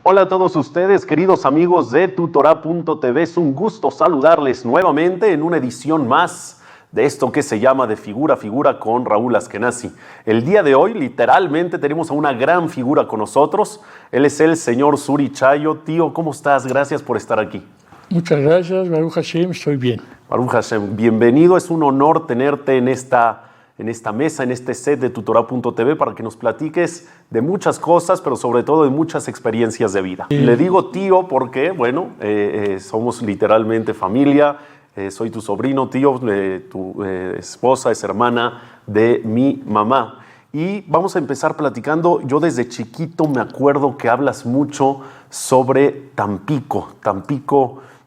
Hola a todos ustedes, queridos amigos de Tutorá.tv. Es un gusto saludarles nuevamente en una edición más de esto que se llama De Figura a Figura con Raúl Askenazi. El día de hoy, literalmente, tenemos a una gran figura con nosotros. Él es el señor Suri Chayo. Tío, ¿cómo estás? Gracias por estar aquí. Muchas gracias, Baruch Hashem, estoy bien. Baruch Hashem, bienvenido. Es un honor tenerte en esta mesa, en este set de Tutorá.tv para que nos platiques de muchas cosas, pero sobre todo de muchas experiencias de vida. Le digo tío porque, bueno, somos literalmente familia. Soy tu sobrino, tío, tu esposa es hermana de mi mamá. Y vamos a empezar platicando. Yo desde chiquito me acuerdo que hablas mucho sobre Tampico,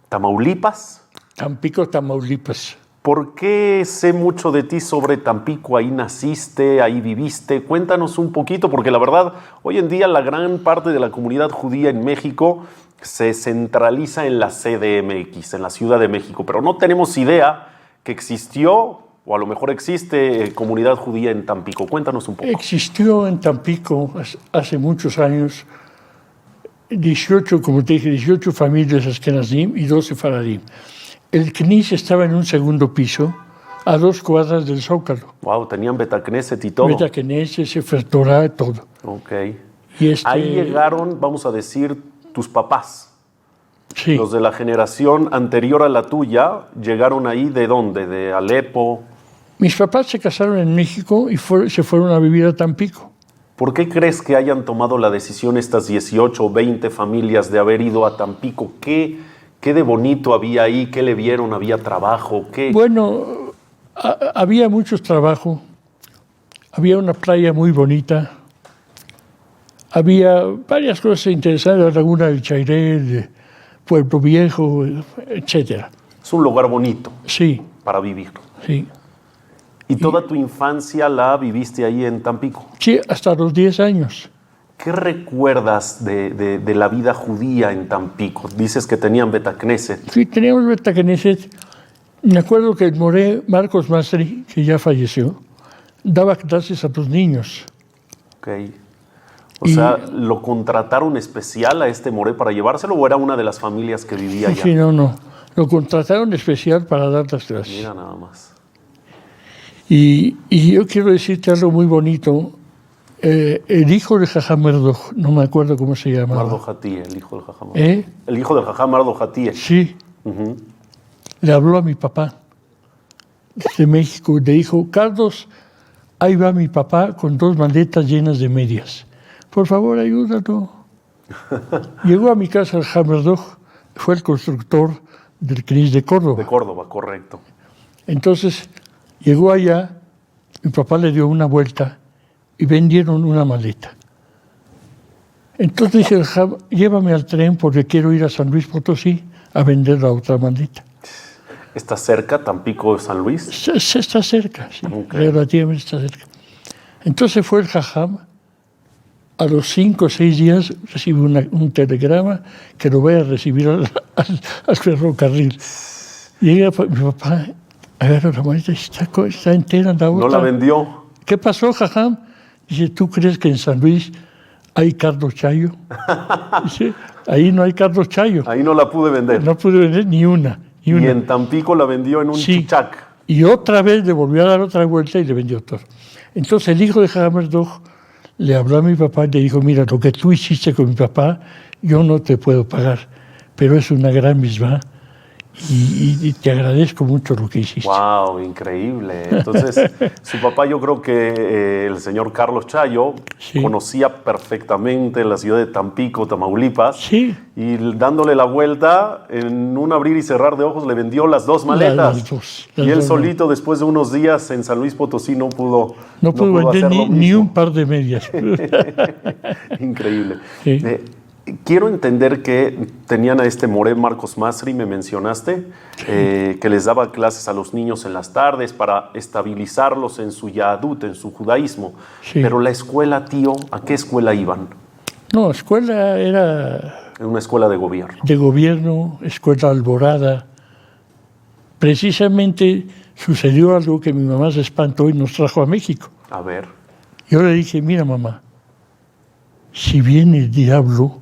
Tamaulipas. Tampico, Tamaulipas. ¿Por qué sé mucho de ti sobre Tampico? Ahí naciste, ahí viviste. Cuéntanos un poquito, porque la verdad, hoy en día la gran parte de la comunidad judía en México se centraliza en la CDMX, en la Ciudad de México, pero no tenemos idea que existió, o a lo mejor existe, comunidad judía en Tampico. Cuéntanos un poco. Existió en Tampico hace muchos años 18, como te dije, 18 familias Askenazim y 12 Faradim. El Knis estaba en un segundo piso, a 2 cuadras del Zócalo. Wow, tenían Betacneset y todo. Betacneset, Sefer Torah, todo. Ok. Y ahí llegaron, vamos a decir, tus papás. Sí. Los de la generación anterior a la tuya, ¿llegaron ahí de dónde? ¿De Alepo? Mis papás se casaron en México y se fueron a vivir a Tampico. ¿Por qué crees que hayan tomado la decisión estas 18 o 20 familias de haber ido a Tampico? ¿Qué de bonito había ahí? ¿Qué le vieron? ¿Había trabajo? ¿Qué? Bueno, había mucho trabajo. Había una playa muy bonita. Había varias cosas interesantes, la Laguna del Chairé, Pueblo Viejo, etc. Es un lugar bonito. Sí. Para vivir. Sí. ¿Y toda tu infancia la viviste ahí en Tampico? Sí, hasta los 10 años. ¿Qué recuerdas de la vida judía en Tampico? Dices que tenían Betacneset. Sí, teníamos Betacneset. Me acuerdo que el moré Marcos Masri, que ya falleció, daba clases a los niños. Ok. O sea, ¿lo contrataron especial a este moré para llevárselo o era una de las familias que vivía allá? Sí, no. Lo contrataron especial para dar las clases. Mira nada más. Y yo quiero decirte algo muy bonito. El hijo de Jajam Merdoj, no me acuerdo cómo se llamaba. Mardoj Hatie, el hijo del Jajam. El hijo del Jajam Mardoj Hatie. Sí. Le habló a mi papá de México. Le dijo, Carlos, ahí va mi papá con 2 maletas llenas de medias. Por favor, ayúdalo. Llegó a mi casa el Jajam Merdoj, fue el constructor del CNIS de Córdoba. De Córdoba, correcto. Entonces, llegó allá, mi papá le dio una vuelta y vendieron una maleta. Entonces dije, llévame al tren porque quiero ir a San Luis Potosí a vender la otra maleta. ¿Está cerca Tampico de San Luis? Está cerca, sí, okay. Relativamente está cerca. Entonces fue el Jajam. A los 5 o 6 días recibe un telegrama que lo voy a recibir al ferrocarril. Llega mi papá, agarra la maleta, está entera la otra. ¿No la vendió? ¿Qué pasó, Jajam? Dice, ¿tú crees que en San Luis hay Carlos Chayo? Dice, ahí no hay Carlos Chayo. Ahí no la pude vender. No pude vender ni una. Y en Tampico la vendió en un chichac. Y otra vez le volvió a dar otra vuelta y le vendió todo. Entonces el hijo de Jajam Merdoj le habló a mi papá y le dijo, mira, lo que tú hiciste con mi papá, yo no te puedo pagar, pero es una gran misma y te agradezco mucho lo que hiciste. ¡Wow! Increíble. Entonces, su papá, yo creo que el señor Carlos Chayo conocía perfectamente la ciudad de Tampico, Tamaulipas. Sí. Y dándole la vuelta, en un abrir y cerrar de ojos, le vendió las 2 maletas. Y él solito, después de unos días en San Luis Potosí, no pudo vender ni un par de medias. Increíble. Sí. Quiero entender que tenían a este moré Marcos Masri, me mencionaste, que les daba clases a los niños en las tardes para estabilizarlos en su yadut, en su judaísmo. Sí. Pero la escuela, tío, ¿a qué escuela iban? No, escuela era... Una escuela de gobierno. De gobierno, escuela Alborada. Precisamente sucedió algo que mi mamá se espantó y nos trajo a México. A ver. Yo le dije, mira mamá, si viene el diablo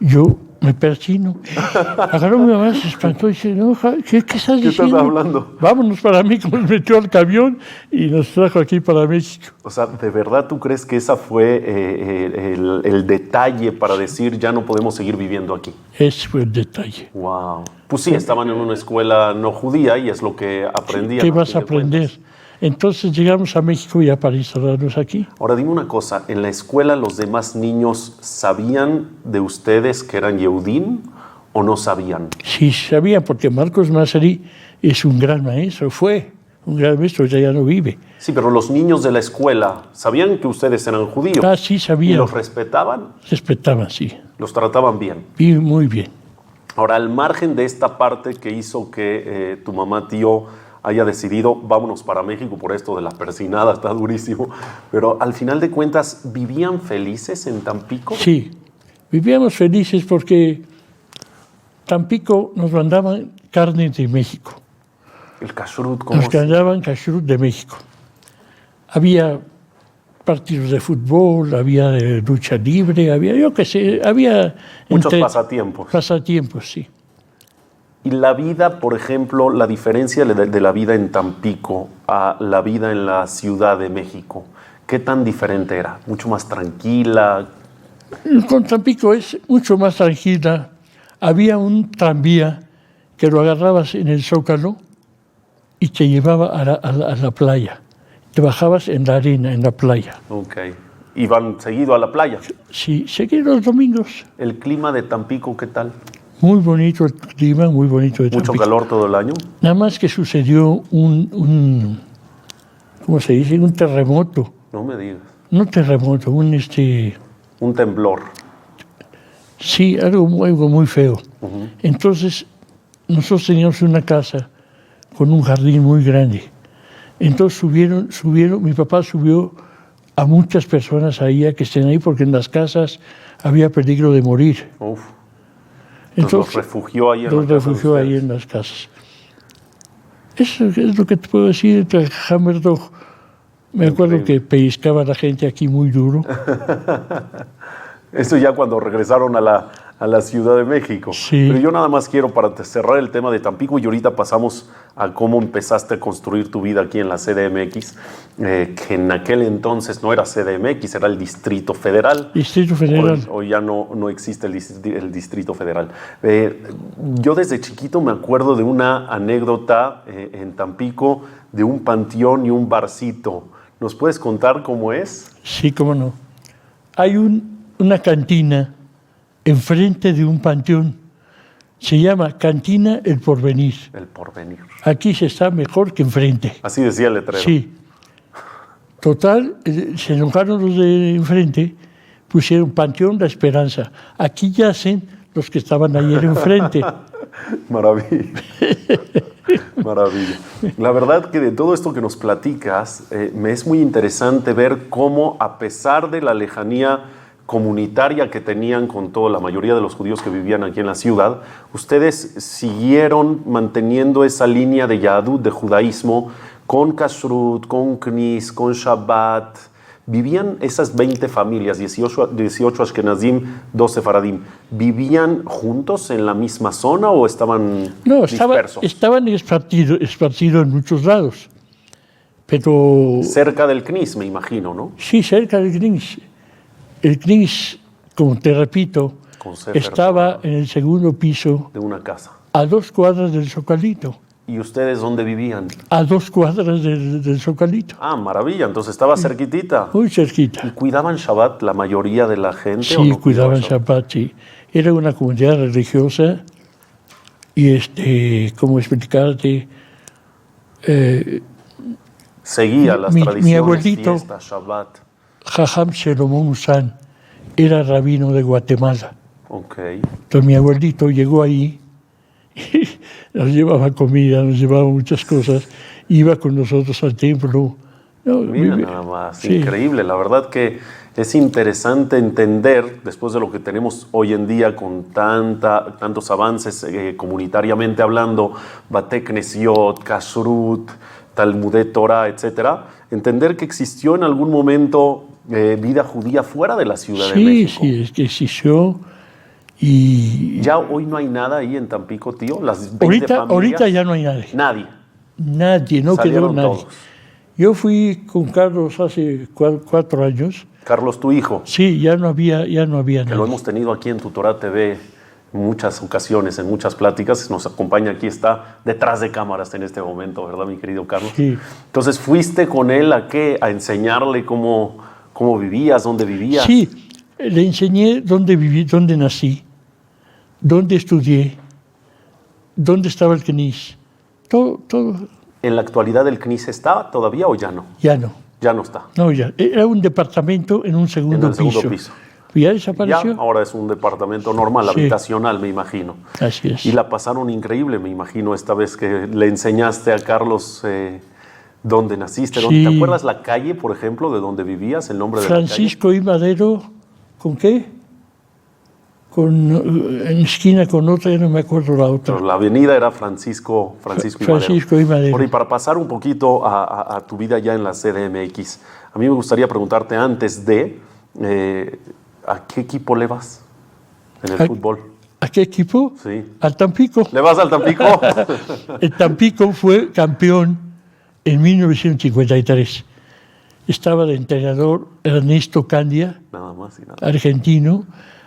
Yo me persino. Agarró mi mamá, se espantó y dice, no, ¿qué estás diciendo? ¿Qué estás hablando? Vámonos para México, nos metió al camión y nos trajo aquí para México. O sea, ¿de verdad tú crees que esa fue el detalle para decir ya no podemos seguir viviendo aquí? Ese fue el detalle. Wow. Pues sí, estaban en una escuela no judía y es lo que aprendían. ¿Qué vas a aprender? Entonces llegamos a México ya para instalarnos aquí. Ahora dime una cosa, ¿en la escuela los demás niños sabían de ustedes que eran Yehudim o no sabían? Sí, sabían, porque Marcos Masseri es un gran maestro, fue un gran maestro, ya no vive. Sí, pero los niños de la escuela sabían que ustedes eran judíos. Ah, sí, sabían. ¿Y los respetaban? Respetaban, sí. ¿Los trataban bien? Y muy bien. Ahora, al margen de esta parte que hizo que tu mamá, tío, haya decidido, vámonos para México por esto de la persinada, está durísimo, pero al final de cuentas, ¿vivían felices en Tampico? Sí, vivíamos felices porque Tampico nos mandaban carne de México. El kashrut, ¿cómo Nos mandaban kashrut de México. Había partidos de fútbol, había lucha libre, había, yo qué sé, había... Muchos pasatiempos. Pasatiempos, sí. Y la vida, por ejemplo, la diferencia de la vida en Tampico a la vida en la Ciudad de México, ¿qué tan diferente era? ¿Mucho más tranquila? Con Tampico es mucho más tranquila. Había un tranvía que lo agarrabas en el Zócalo y te llevaba a la playa. Te bajabas en la arena, en la playa. Ok. ¿Iban seguido a la playa? Sí, seguí los domingos. ¿El clima de Tampico qué tal? Muy bonito el clima, muy bonito de Tampico. ¿Mucho calor todo el año? Nada más que sucedió ¿cómo se dice? Un terremoto. No me digas. No terremoto, Un temblor. Sí, algo muy feo. Entonces, nosotros teníamos una casa con un jardín muy grande. Entonces subieron, mi papá subió a muchas personas ahí a que estén ahí, porque en las casas había peligro de morir. Uf. Entonces los refugió ahí en los refugió ahí en las casas. Eso es lo que te puedo decir de Hammerdog. Me acuerdo que pellizcaba a la gente aquí muy duro. Eso ya cuando regresaron a la Ciudad de México. Sí. Pero yo nada más quiero, para cerrar el tema de Tampico, y ahorita pasamos a cómo empezaste a construir tu vida aquí en la CDMX, que en aquel entonces no era CDMX, era el Distrito Federal. Distrito Federal. Hoy ya no existe el Distrito Federal. Yo desde chiquito me acuerdo de una anécdota en Tampico de un panteón y un barcito. ¿Nos puedes contar cómo es? Sí, cómo no. Hay una cantina enfrente de un panteón. Se llama Cantina El Porvenir. El Porvenir. Aquí se está mejor que enfrente. Así decía el letrero. Sí. Total, se enojaron los de enfrente, pusieron Panteón La Esperanza. Aquí yacen los que estaban ayer enfrente. Maravilla. Maravilla. La verdad que de todo esto que nos platicas, me es muy interesante ver cómo, a pesar de la lejanía comunitaria que tenían con toda la mayoría de los judíos que vivían aquí en la ciudad, ustedes siguieron manteniendo esa línea de Yahadut, de judaísmo, con Kashrut, con Knis, con Shabbat. Vivían esas 20 familias, 18 Ashkenazim, 12 Sefaradim. ¿Vivían juntos en la misma zona o estaban dispersos? Estaban esparcidos en muchos lados. Pero... Cerca del Knis, me imagino, ¿no? Sí, cerca del Knis. El Knis, como te repito, estaba en el segundo piso de una casa, a 2 cuadras del Zocalito. ¿Y ustedes dónde vivían? A 2 cuadras del Zocalito. Ah, maravilla, entonces estaba cerquitita. Muy cerquita. ¿Y cuidaban Shabbat la mayoría de la gente? Sí, ¿o no cuidaban Shabbat, sí. Era una comunidad religiosa y, ¿cómo explicarte? Seguía las tradiciones, mi abuelito, fiesta, Shabbat. Jajam Shelomón Musan, era rabino de Guatemala. Okay. Entonces mi abuelito llegó ahí, y nos llevaba comida, nos llevaba muchas cosas, iba con nosotros al templo. Mira nada más, sí. Increíble. La verdad que es interesante entender, después de lo que tenemos hoy en día con tantos avances comunitariamente hablando, Bate Knesiot, Kashrut, Talmudet Torah, etcétera, entender que existió en algún momento vida judía fuera de la Ciudad de México. Sí, es que existió. Y ¿Ya hoy no hay nada ahí en Tampico, tío? Las 20 familias. ahorita ya no hay nadie. Nadie. Nadie, no quedó Salieron nadie. todos. Yo fui con Carlos hace 4 años. Carlos, tu hijo, Sí, ya no había que lo nadie. hemos tenido aquí en Tutorá TV en muchas ocasiones, en muchas pláticas, nos acompaña aquí, está detrás de cámaras en este momento, ¿verdad, mi querido Carlos? Sí. Entonces, ¿fuiste con él a qué? A enseñarle cómo vivías, dónde vivías. Sí, le enseñé dónde viví, dónde nací, dónde estudié, dónde estaba el CNIS. Todo, ¿En la actualidad el CNIS está todavía o ya no? ya no. Ya no está. No, ya. Era un departamento en un segundo, En el segundo piso. ¿Ya Ya, desapareció? ahora es un departamento normal, Sí. habitacional, me imagino. Así es. Y la pasaron increíble, me imagino, esta vez que le enseñaste a Carlos dónde naciste. Sí. ¿Te acuerdas la calle, por ejemplo, de donde vivías, el nombre de la Francisco I. Madero, ¿con qué? En esquina con otra, ya no me acuerdo la otra. calle? La avenida era Francisco y Madero. Francisco I. Madero. Bueno, y para pasar un poquito a tu vida ya en la CDMX, a mí me gustaría preguntarte antes de, ¿a qué equipo le vas en el fútbol? ¿A qué equipo? Sí. Al Tampico. ¿Le vas al Tampico? El Tampico fue campeón en 1953. Estaba de entrenador Ernesto Candia, Nada más y nada. argentino.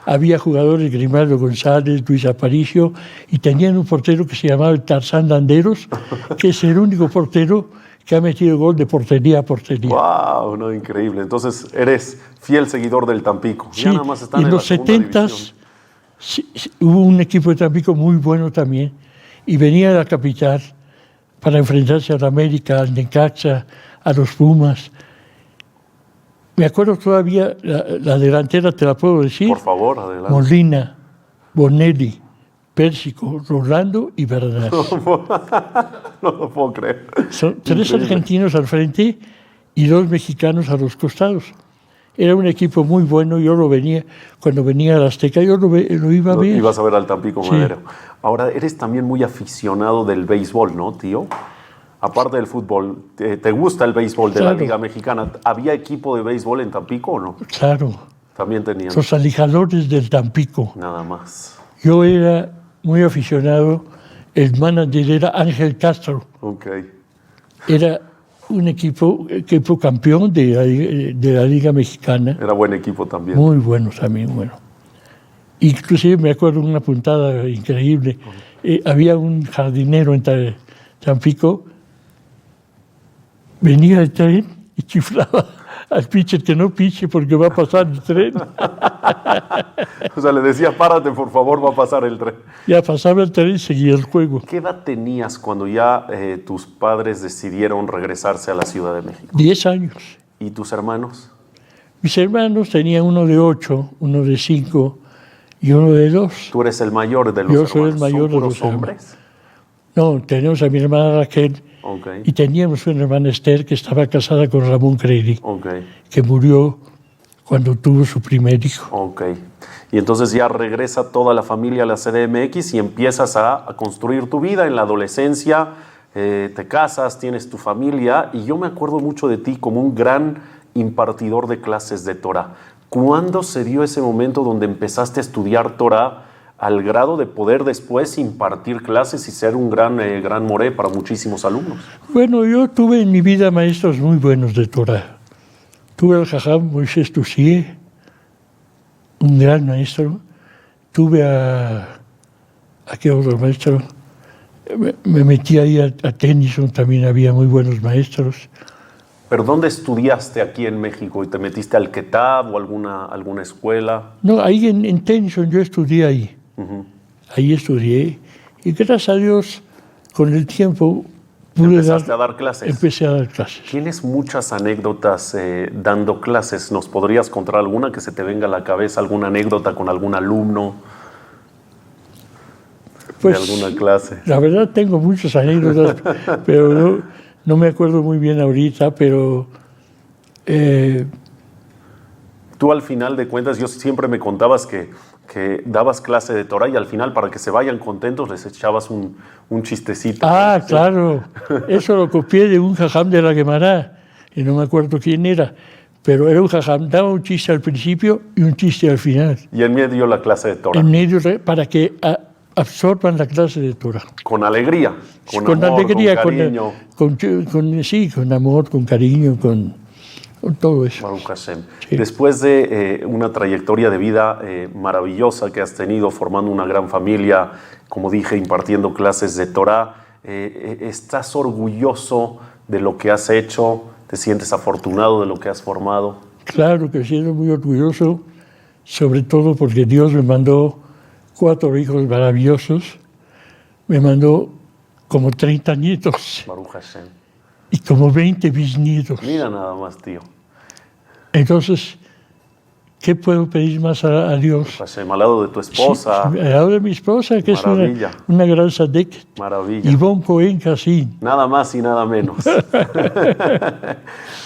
Había jugadores, Grimaldo González, Luis Aparicio, y tenían un portero que se llamaba el Tarzán Landeros, que es el único portero que ha metido gol de portería a portería. ¡Wow! No, increíble. Entonces, eres fiel seguidor del Tampico. Sí, Ya nada más están y en en la los segunda 70s división. hubo un equipo de Tampico muy bueno también, y venía a la capital para enfrentarse a la América, al Necaxa, a los Pumas. Me acuerdo todavía, la delantera, te la puedo decir. Por favor, adelante. Molina, Bonelli, Pérsico, Rolando y Bernal. No lo puedo creer. Son 3 Increíble. argentinos al frente y 2 mexicanos a los costados. Era un equipo muy bueno, yo lo venía, cuando venía a la Azteca, yo lo iba a ver. Ibas a ver al Tampico Sí. Madero. Ahora, eres también muy aficionado del béisbol, ¿no, tío? Aparte del fútbol, ¿te gusta el béisbol de la Claro. Liga Mexicana? ¿Había equipo de béisbol en Tampico o no? Claro, También tenían. los alijadores del Tampico. Nada más. Yo era muy aficionado, el manager era Ángel Castro. Ok. Era un equipo campeón de la Liga Mexicana. Era buen equipo también. Muy bueno también, bueno. Inclusive me acuerdo una puntada increíble. Había un jardinero en Tampico, venía el tren y chiflaba al pitcher que no piche porque va a pasar el tren. O sea, le decía, párate, por favor, va a pasar el tren. Ya pasaba el tren y seguía el juego. ¿Qué edad tenías cuando ya tus padres decidieron regresarse a la Ciudad de México? 10 años. ¿Y tus hermanos? Mis hermanos tenían uno de 8, uno de 5 y uno de 2. Tú eres el mayor de los Yo hermanos. soy el mayor ¿Son de puros los hermanos. hombres? No, tenemos a mi hermana Raquel Ok, y teníamos una hermana Esther que estaba casada con Ramón Credi, ok, que murió cuando tuvo su primer hijo. ok. Y entonces ya regresa toda la familia a la CDMX y empiezas a construir tu vida en la adolescencia, te casas, tienes tu familia, y yo me acuerdo mucho de ti como un gran impartidor de clases de Torah. ¿Cuándo se dio ese momento donde empezaste a estudiar Torah al grado de poder después impartir clases y ser un gran moré para muchísimos alumnos? Bueno, yo tuve en mi vida maestros muy buenos de Torah. Tuve al Jajam Moisés Tussier, un gran maestro. Tuve a qué otro maestro. Me metí ahí a Tennyson, también había muy buenos maestros. ¿Pero dónde estudiaste aquí en México? ¿Y te metiste al Ketab o alguna escuela? No, ahí en Tennyson yo estudié ahí. Ahí estudié. Y gracias a Dios, con el tiempo Empezaste a dar clases. Empecé a dar clases. Tienes muchas anécdotas dando clases. ¿Nos podrías contar alguna que se te venga a la cabeza? ¿Alguna anécdota con algún alumno Pues, de alguna clase? La verdad tengo muchas anécdotas, pero no me acuerdo muy bien ahorita, pero Tú al final de cuentas, yo siempre me contabas que dabas clase de Torah y al final, para que se vayan contentos, les echabas un chistecito. Ah, claro, eso lo copié de un jajam de la Guemará, y no me acuerdo quién era, pero era un jajam, daba un chiste al principio y un chiste al final. Y en medio la clase de Torah. En medio, para que absorban la clase de Torah. Con alegría, con amor, alegría, con cariño. Con amor, con cariño, con todo eso. Baruch Hashem. Sí. Después de una trayectoria de vida maravillosa que has tenido, formando una gran familia, como dije, impartiendo clases de Torah, ¿estás orgulloso de lo que has hecho? ¿Te sientes afortunado de lo que has formado? Claro que siento muy orgulloso, sobre todo porque Dios me mandó 4 hijos maravillosos, me mandó como 30 nietos Baruch Hashem. y como 20 bisnietos. Mira nada más, tío. Entonces, ¿qué puedo pedir más a Dios? Hashem, al lado de tu esposa. Sí, al lado de mi esposa, que Maravilla. es una gran sadek. Maravilla. Ivonne Cohen Cassin. Nada más y nada menos.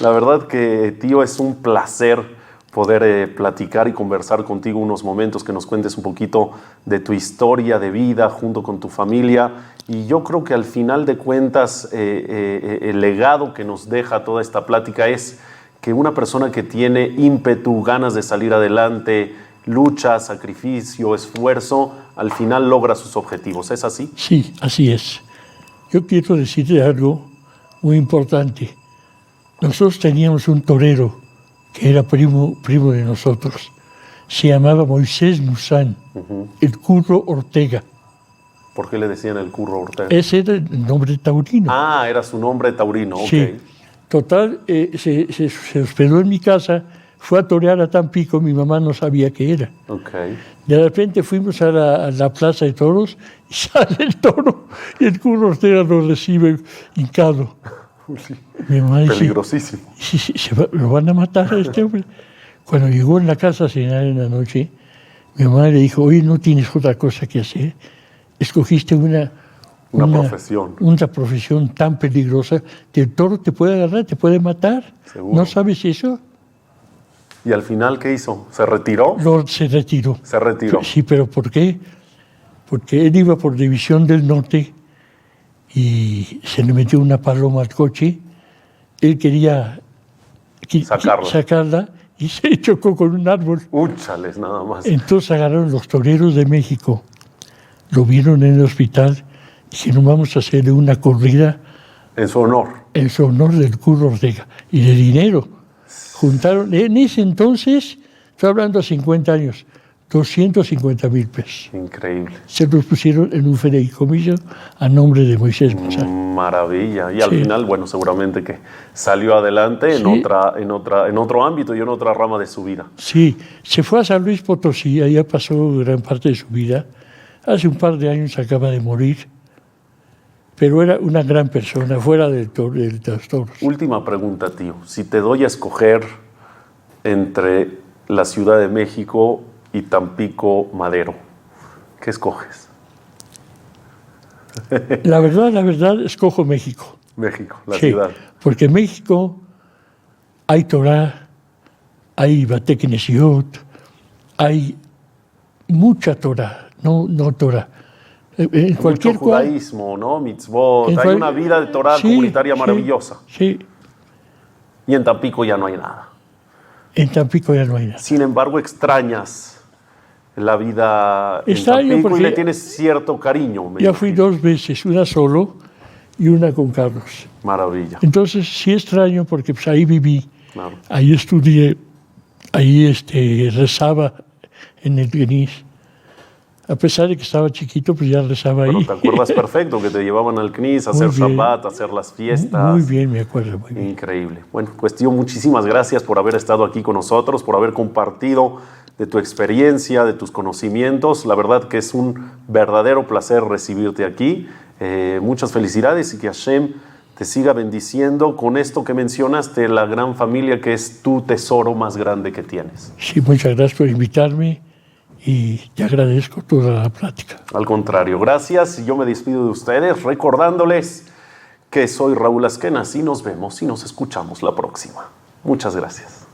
La verdad que, tío, es un placer poder platicar y conversar contigo unos momentos, que nos cuentes un poquito de tu historia de vida junto con tu familia. Y yo creo que al final de cuentas, el legado que nos deja toda esta plática es que una persona que tiene ímpetu, ganas de salir adelante, lucha, sacrificio, esfuerzo, al final logra sus objetivos. ¿Es así? Sí, así es. Yo quiero decirte algo muy importante. Nosotros teníamos un torero que era primo de nosotros. Se llamaba Moisés Musán, el Curro Ortega. ¿Por qué le decían el Curro Ortega? Ese era el nombre taurino. Ah, era su nombre taurino, Sí. ok. Total, se hospedó en mi casa, fue a torear a Tampico, mi mamá no sabía qué era. Ok. De repente fuimos a la plaza de toros y sale el toro y el Curro Ortega lo recibe hincado. Sí. Mi mamá dice, Peligrosísimo. sí, lo van a matar a este hombre. Cuando llegó en la casa a cenar en la noche, mi mamá le dijo, oye, ¿no tienes otra cosa que hacer? Escogiste una profesión. Una profesión tan peligrosa que el toro te puede agarrar, te puede matar. Seguro. ¿No sabes eso? ¿Y al final qué hizo? ¿Se retiró? Se retiró. Se retiró. Sí, pero ¿por qué? Porque él iba por División del Norte y se le metió una paloma al coche. Él quería sacarla y se chocó con un árbol. Úchales, nada más. Entonces agarraron los toreros de México, lo vieron en el hospital y dijeron, vamos a hacerle una corrida En su honor. en su honor del Curro Ortega. Y de dinero. Juntaron, en ese entonces, estoy hablando de 50 años, 250,000 pesos. Increíble. Se los pusieron en un fideicomiso a nombre de Moisés Musán. Maravilla. Y al Sí. final, bueno, seguramente que salió adelante en Sí. en otro ámbito y en otra rama de su vida. Sí, se fue a San Luis Potosí, allá pasó gran parte de su vida. Hace un par de años acaba de morir, pero era una gran persona, fuera de los toros. Última pregunta, tío. Si te doy a escoger entre la Ciudad de México y Tampico Madero, ¿qué escoges? La verdad, escojo México. México, la Sí, ciudad. porque en México hay Torah, hay Bate Knesiot, hay mucha Torah, no Torah. En cualquier Mucho cual, judaísmo, ¿no? Mitzvot. en Hay cual- una vida de Torah Sí, comunitaria sí, maravillosa. Sí, Y en Tampico ya no hay nada. en Tampico ya no hay nada. Sin embargo, extrañas la vida en Extraño Tampico y porque le tienes cierto cariño. me Ya fui imagino. 2 veces, una solo y una con Carlos. Maravilla. Entonces sí extraño porque pues, ahí viví, Claro. ahí estudié, ahí rezaba en el Genis. A pesar de que estaba chiquito, pues ya rezaba Pero ahí. te acuerdas perfecto que te llevaban al CNIS a Muy hacer bien. Shabbat, a hacer las fiestas. Muy bien, me acuerdo, muy bien. Increíble. Bueno, pues tío, muchísimas gracias por haber estado aquí con nosotros, por haber compartido de tu experiencia, de tus conocimientos. La verdad que es un verdadero placer recibirte aquí. Muchas felicidades y que Hashem te siga bendiciendo con esto que mencionaste, la gran familia que es tu tesoro más grande que tienes. Sí, muchas gracias por invitarme y te agradezco toda la plática. Al contrario, gracias y yo me despido de ustedes recordándoles que soy Raúl Asquenas y nos vemos y nos escuchamos la próxima. Muchas gracias.